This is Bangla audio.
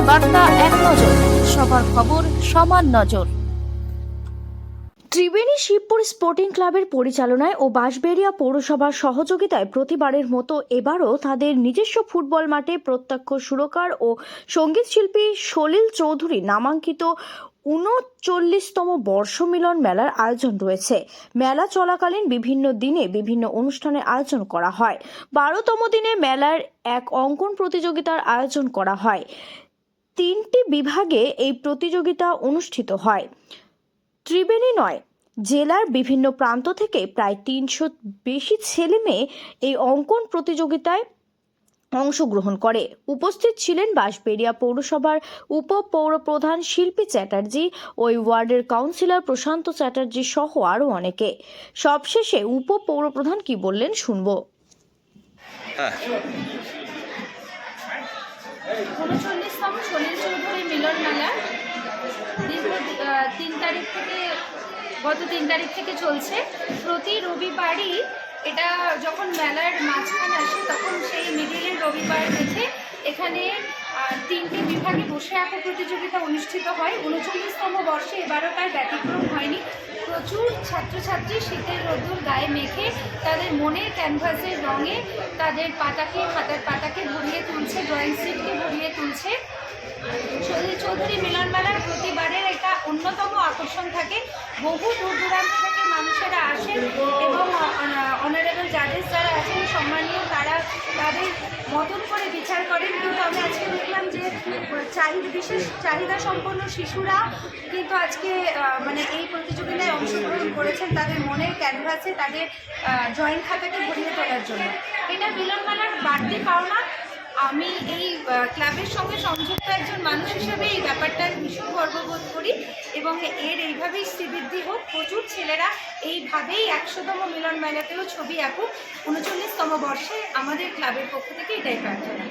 বার্তা এক নজর, সবার খবর সমান নজর। ত্রিবেণী শিবপুর স্পোর্টিং ক্লাবের পরিচালনায় ও বাঁশবেড়িয়া পৌরসভার সহযোগিতায় প্রতিবারের মতো এবারও তাদের নিজস্ব ফুটবল মাঠে প্রত্যক্ষ সুরকার ও সঙ্গীত শিল্পী সলিল চৌধুরী নামাঙ্কিত ৩৯তম বর্ষ মিলন মেলার আয়োজন রয়েছে। মেলা চলাকালীন বিভিন্ন দিনে বিভিন্ন অনুষ্ঠানের আয়োজন করা হয়। ১২তম দিনে মেলার এক অঙ্কন প্রতিযোগিতার আয়োজন করা হয়। ৩টি বিভাগে এই প্রতিযোগিতা অনুষ্ঠিত হয়। ত্রিবেণী নয়, জেলার বিভিন্ন প্রান্ত থেকে প্রায় ৩০০ বেশি ছেলে মেয়ে এই অঙ্কন প্রতিযোগিতায় অংশগ্রহণ করে। উপস্থিত ছিলেন বাঁশবেড়িয়া পৌরসভার উপপৌরপ্রধান শিল্পী চ্যাটার্জি, ওই ওয়ার্ডের কাউন্সিলর প্রশান্ত চ্যাটার্জি সহ আরও অনেকে। সবশেষে উপপৌরপ্রধান কি বললেন শুনবো। ৩৯তম সলিল চৌধুরী মিলন মেলা গত ৩ তারিখ থেকে চলছে। প্রতি রবিবারই এটা যখন মেলার মাঝখানে আসে তখন সেই মিডিলের রবিবার দেখে এখানে ৩টি বিভাগে বসে আঁকা প্রতিযোগিতা অনুষ্ঠিত হয়। ৩৯তম বর্ষে এবারও তার ব্যতিক্রম হয়নি। প্রচুর ছাত্রছাত্রী শীতের রোদ্দুর গায়ে মেখে তাদের মনের ক্যানভাসের রঙে তাদের খাতার পাতাকে ভরিয়ে তুলছে, ড্রয়িং সিটকে ভরিয়ে তুলছে। সলিল চৌধুরী মিলন মেলার প্রতিবারের এটা অন্যতম আকর্ষণ থাকে। বহু দূর দূরান্ত থেকে মানুষেরা আসেন এবং অনারেবল জাজেস যারা আছেন সম্মানীয়, তারা তাদের মতন করে বিচার করেন। কিন্তু আমি আজকে দেখলাম যে বিশেষ চাহিদা সম্পন্ন শিশুরা কিন্তু আজকে এই প্রতিযোগিতায় অংশগ্রহণ করেছেন তাদের মনের ক্যানভাসে তাদের ড্রয়িং খাতাকে ভরিয়ে তোলার জন্য। এটা মিলন মেলার বাড়তি পাওনা। আমি এই ক্লাবের সঙ্গে সংযুক্ত একজন মানুষ হিসেবে এই ব্যাপারটার ভীষণ গর্ববোধ করি এবং এর এইভাবেই শ্রীবৃদ্ধি হোক। প্রচুর ছেলেরা এইভাবেই ১০০তম মিলন মেলাতেও ছবি আঁকুক। ৩৯তম বর্ষে আমাদের ক্লাবের পক্ষ থেকে এটাই প্রার্থনা।